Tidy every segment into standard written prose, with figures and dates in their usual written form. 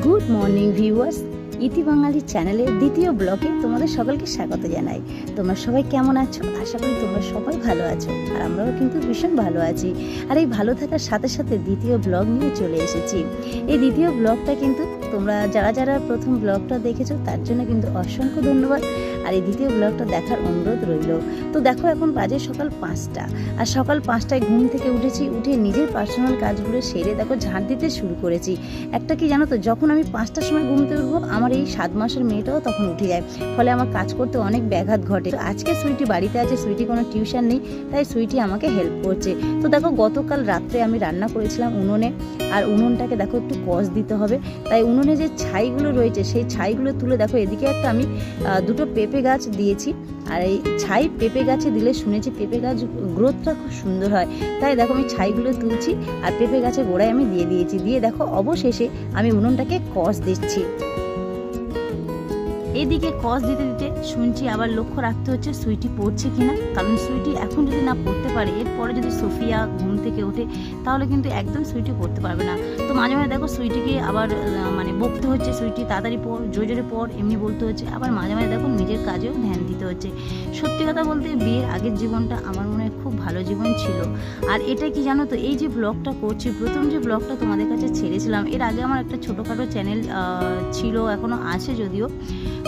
Good morning viewers, ইতি বাঙালি চ্যানেলের দ্বিতীয় ব্লগে তোমাদের সকলকে স্বাগত জানাই। তোমরা সবাই কেমন আছো? আশা করি তোমরা সবাই ভালো আছো, আর আমরাও কিন্তু ভীষণ ভালো আছি। আর এই ভালো থাকার সাথে সাথে দ্বিতীয় ব্লগ নিয়ে চলে এসেছি। এই দ্বিতীয় ব্লগটা কিন্তু তোমরা যারা যারা প্রথম ব্লগটা দেখেছো তার জন্য কিন্তু অসংখ্য ধন্যবাদ, আর এই দ্বিতীয় ব্লগটা দেখার অনুরোধ রইল। তো দেখো, এখন বাজে সকাল 5টা, আর সকাল 5টায় ঘুম থেকে উঠেছি। উঠে নিজের পার্সোনাল কাজগুলো সেরে দেখো ঝাড় দিতে শুরু করেছি। একটা কি জানো তো, যখন আমি 5টার সময় ঘুমতে উঠবো, আমার এই 7 মাসের মেয়েটাও তখন উঠে যায়, ফলে আমার কাজ করতে অনেক ব্যাঘাত ঘটে। তো আজকে সুইটি বাড়িতে আছে, সুইটি কোনো টিউশন নেই, তাই সুইটি আমাকে হেল্প করছে। তো দেখো, গতকাল রাত্রে আমি রান্না করেছিলাম উনুনে, আর উনুনটাকে দেখো একটু কষ দিতে হবে, তাই উনুনে যে ছাইগুলো রয়েছে সেই ছাইগুলো তুলে দেখো, এদিকে একটা আমি দুটো পেঁপে গাছ দিয়েছি। আর এই ছাই পেঁপে গাছে দিলে শুনেছি পেঁপে গাছ গ্রোথটা খুব সুন্দর হয়, তাই দেখো আমি ছাইগুলো তুলছি আর পেঁপে গাছের গোড়ায় আমি দিয়ে দিয়েছি। দিয়ে দেখো অবশেষে আমি উনুনটাকে কষ দিচ্ছি। এইদিকে কষ দিতে দিতে শুনছি আবার লক্ষ্য রাখতে হচ্ছে সুইটি পড়ছে কিনা, কারণ সুইটি এখন যদি না পড়তে পারে, এরপরে যদি সোফিয়া ঘুম থেকে ওঠে তাহলে কিন্তু একদম সুইটি পড়তে পারবে না। তো মাঝে মাঝে দেখো সুইটিকে আবার বকতে হচ্ছে, সুইটি তাড়াতাড়ি পড়, জোরে জোরে পড়, এমনি বলতে হচ্ছে। আবার মাঝে মাঝে দেখো নিজের কাজেও ধ্যান দিতে হচ্ছে। সত্যি কথা বলতে বিয়ের আগের জীবনটা আমার মনে হয় খুব ভালো জীবন ছিল। আর এটা কি জানো তো, এই যে ব্লগটা করছি, প্রথম যে ব্লগটা তোমাদের কাছে ছেড়েছিলাম, এর আগে আমার একটা ছোটোখাটো চ্যানেল ছিল, এখনও আছে যদিও।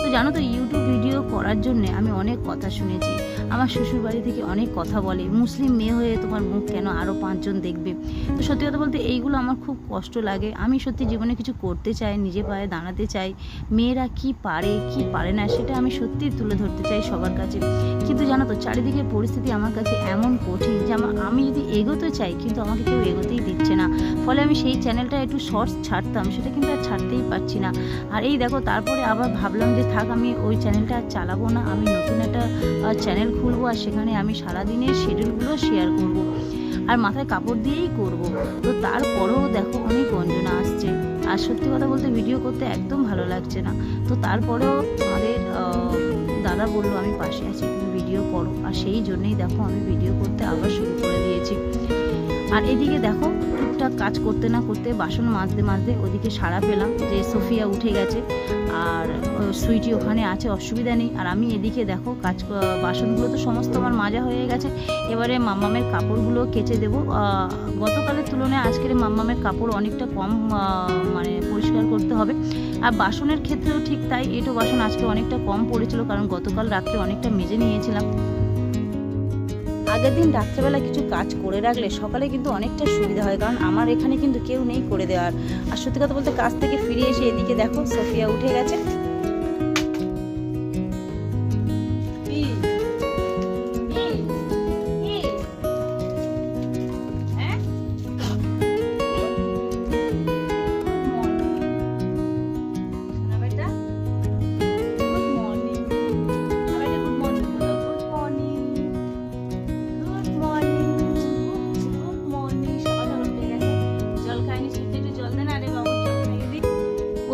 তো জানো তো, ইউটিউব ভিডিও করার জন্য আমি অনেক কথা শুনেছি। আমার শ্বশুর বাড়ি থেকে অনেক কথা বলে, মুসলিম মেয়ে হয়ে তোমার মুখ কেন আরও 5 জন দেখবে। তো সত্যি কথা বলতে এইগুলো আমার খুব কষ্ট লাগে। আমি সত্যি জীবনে কিছু করতে চাই, নিজে পায়ে দাঁড়াতে চাই, মেয়েরা কি পারে কি পারে না সেটা আমি সত্যি তুলে ধরতে চাই সবার কাছে। কিন্তু জানো তো, চারিদিকের পরিস্থিতি আমার কাছে এমন কঠিন যে আমি যদি এগোতে চাই, কিন্তু আমাকে কেউ এগোতেই দিচ্ছে না। ফলে আমি সেই চ্যানেলটা একটু শর্টস ছাড়তাম, সেটা কিন্তু আর ছাড়তেই পারছি না। আর এই দেখো, তারপরে আবার ভাবলাম যে থাক, আমি ওই চ্যানেলটা আর চালাবো না, আমি নতুন একটা চ্যানেল খুলবো, আর সেখানে আমি সারাদিনের শিডিউলগুলো শেয়ার করব, আর মাথায় কাপড় দিয়েই করব। তো তারপরেও দেখো অনেক গঞ্জনা আসছে, আর সত্যি কথা বলতে ভিডিও করতে একদম ভালো লাগছে না। তো তারপরেও আমাদের দাদা বললো আমি পাশে আছি, তুমি ভিডিও করো, আর সেই জন্যই দেখো আমি ভিডিও করতে আবার শুরু করে দিয়েছি। আর এদিকে দেখো, টুকটাক কাজ করতে না করতে, বাসন মাজতে মাজতে ওদিকে সাড়া পেলাম যে সোফিয়া উঠে গেছে, আর সুইটি ওখানে আছে, অসুবিধা নেই। আর আমি এদিকে দেখো বাসনগুলো তো সমস্ত আমার মাজা হয়ে গেছে, এবারে মাম্মামের কাপড়গুলো কেচে দেবো। গতকালের তুলনায় আজকের মাম্মামের কাপড় অনেকটা কম পরিষ্কার করতে হবে। আর বাসনের ক্ষেত্রেও ঠিক তাই, এঁটো বাসন আজকে অনেকটা কম পড়েছিল, কারণ গতকাল রাত্রে অনেকটা মেজে নিয়েছিলাম। আগের দিন রাত্রেবেলা কিছু কাজ করে রাখলে সকালে কিন্তু অনেকটা সুবিধা হয়, কারণ আমার এখানে কিন্তু কেউ নেই করে দেওয়ার। আর সত্যি কথা বলতে কাজ থেকে ফিরে এসে এদিকে দেখো সোফিয়া উঠে গেছে।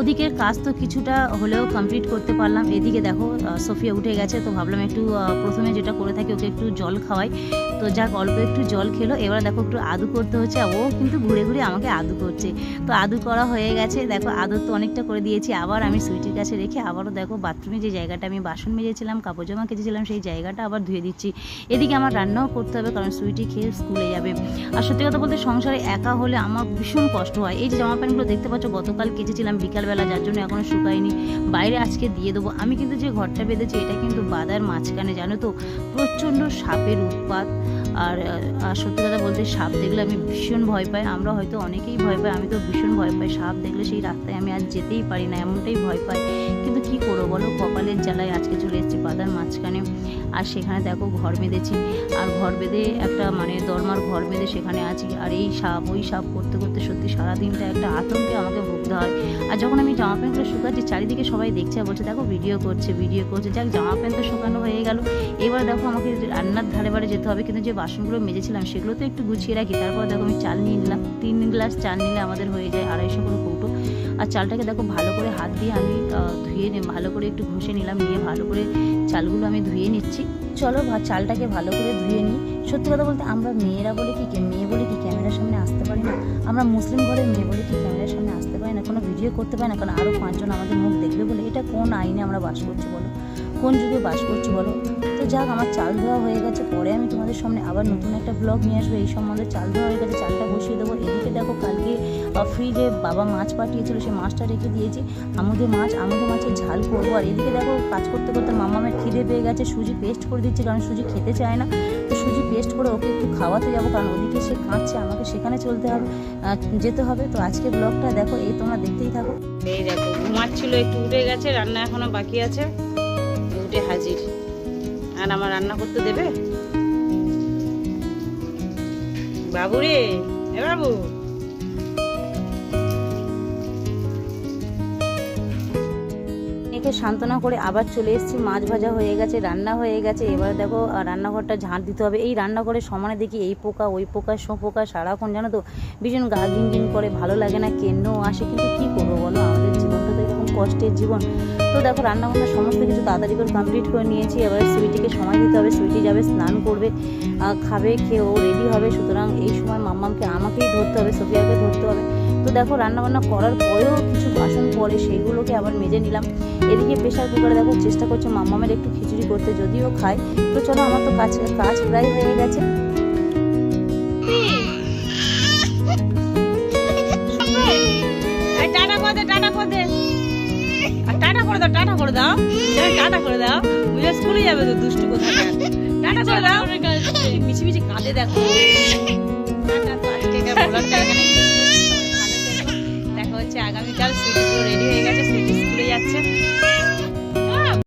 ওদিকের কাজ তো কিছুটা হলেও কমপ্লিট করতে পারলাম। এদিকে দেখো সোফিয়া উঠে গেছে, তো ভাবলাম একটু প্রথমে যেটা করে থাকি, ওকে একটু জল খাওয়াই। তো যাক, অল্প একটু জল খেলো। এবার দেখো একটু আদু করতে হচ্ছে, ও কিন্তু ঘুরে ঘুরে আমাকে আদু করছে। তো আদু করা হয়ে গেছে, দেখো আদর তো অনেকটা করে দিয়েছি। আবার আমি সুইটির কাছে রেখে আবারও দেখো বাথরুমে যে জায়গাটা আমি বাসন মেজেছিলাম, কাপড় জামা কেচেছিলাম, সেই জায়গাটা আবার ধুয়ে দিচ্ছি। এদিকে আমার রান্নাও করতে হবে, কারণ সুইটি খেয়ে স্কুলে যাবে। আর সত্যি কথা বলতে সংসারে একা হলে আমার ভীষণ কষ্ট হয়। এই যে জামা প্যান্টগুলো দেখতে পাচ্ছ, গতকাল কেচেছিলাম বিকালবেলা, যার জন্য এখনও শুকায়নি, বাইরে আজকে দিয়ে দেবো। আমি কিন্তু যে ঘরটা বেঁধেছি এটা কিন্তু বাদার মাঝখানে, জানো তো, প্রচণ্ড সাপের উৎপাত। আর সত্যি কথা বলতে সাপ দেখলে আমি ভীষণ ভয় পাই। আমরা হয়তো অনেকেই ভয় পাই, আমি তো ভীষণ ভয় পাই। সাপ দেখলে সেই রাস্তায় আমি আর যেতেই পারি না, এমনটাই ভয় পাই। কিন্তু কি করবো বলো, কপালের জ্বালায় আজকে চলে এসেছি বাদার মাঝখানে। আর সেখানে দেখো ঘর বেঁধেছি, আর ঘর বেঁধে একটা দরমার ঘর বেঁধে সেখানে আছি। আর এই সাপ ওই সাপ করতে করতে সত্যি সারাদিনটা একটা আতঙ্কে আমাকে ভুগতে হয়। আর যখন আমি জামা প্যান্টগুলো শুকাচ্ছি, চারিদিকে সবাই দেখছে আর বলছে দেখো ভিডিও করছে। যাক, জামা প্যান্ট তো শুকানো হয়ে গেল। এবার দেখো আমাকে রান্নার ধারে বারে যেতে হবে, কিন্তু যে বাসনগুলো মেজেছিলাম সেগুলো তো একটু গুছিয়ে রাখি। তারপর দেখো আমি চাল নিয়ে নিলাম, 3 গ্লাস চাল নিলে আমাদের হয়ে যায় 250 করে কৌটো। আর চালটাকে দেখো ভালো করে হাত দিয়ে আমি ধুয়ে ভালো করে একটু ঘষে নিলাম, নিয়ে ভালো করে চালগুলো আমি ধুয়ে নিচ্ছি। চলো চালটাকে ভালো করে ধুয়ে নিই। সত্যি কথা বলতে আমরা মেয়েরা বলে কি, মেয়ে বলে কি ক্যামেরার সামনে আসতে পারি না? আমরা মুসলিম ঘরের মেয়ে বলে কি ক্যামেরার সামনে আসতে পারি পারি না, কোনো ভিডিও করতে পারি না, কারণ আরও 5 জন আমাদের মুখ দেখবে বলে। এটা কোন আইনে আমরা বাস করছি বলো, কোন যুগে বাস করছি বলো। তো যাক, আমার চাল ধোয়া হয়ে গেছে, পরে আমি তোমাদের সামনে আবার নতুন একটা ব্লগ নিয়ে আসবো এই সম্বন্ধে। চাল ধোয়া হয়ে গেছে, চালটা বসিয়ে দেবো। এদিকে দেখো, কালকে ফ্রিজে বাবা মাছ পাঠিয়েছিল, সেই মাছটা রেখে দিয়েছি। আমুদে মাছের ঝাল করবো। আর এদিকে দেখো, কাজ করতে করতে মামামের খিদে পেয়ে গেছে, সুজি পেস্ট করে দিচ্ছে, কারণ সুজি খেতে চায় না। তো সুজি পেস্ট করে ওকে একটু খাওয়াতে যাবো, কারণ ওদিকে সে কাঁদছে, আমাকে সেখানে যেতে হবে। তো আজকে ব্লগটা দেখো, এই তোমরা দেখতেই থাকো। এই দেখো, ঘুমাচ্ছিল, একটু উঠে গেছে, রান্না এখনো বাকি আছে, উঠে হাজির। আর আমার রান্না করতে দেবে বাবু রে, এ বাবু। একে সান্ত্বনা করে আবার চলে এসেছি। মাছ ভাজা হয়ে গেছে, রান্না হয়ে গেছে। এবার দেখো রান্নাঘরটা ঝাঁট দিতে হবে। এই রান্নাঘরে সমানে দেখি এই পোকা ওই পোকা পোকা সারাক্ষণ, জানো তো, ভীষণ গা ঘিন করে, ভালো লাগে না, কেন্নও আসে। কিন্তু কী করবো বলো, আমাদের জীবনটা তো এরকম কষ্টের জীবন। তো দেখো, রান্নাবান্না সমস্ত কিছু তাড়াতাড়ি করে কমপ্লিট করে নিয়েছি। এবার সুইটিকে সময় দিতে হবে, সুইটি যাবে স্নান করবে, খাবে, খেয়ে ও রেডি হবে। সুতরাং এই সময় মাম্মামকে আমাকেই ধরতে হবে, সোফিয়াকে ধরতে হবে। তো দেখো, রান্নাবান্না করার পরেও কিছু বাসন পড়ে, সেইগুলোকে আবার মেজে নিলাম। এদিকে প্রেশার কুকারে দেখো চেষ্টা করছে মাম্মামের একটু খিচুড়ি করতে, যদিও খায়। তো চলো, আমার তো কাজ প্রায় হয়ে গেছে। টাটা করে দাও, বুঝে স্কুলে যাবে তো, দুষ্টু কোথায়। টাটা করে দাও, মিছি মিছি কাঁদে দেখো। দেখা হচ্ছে আগামীকাল।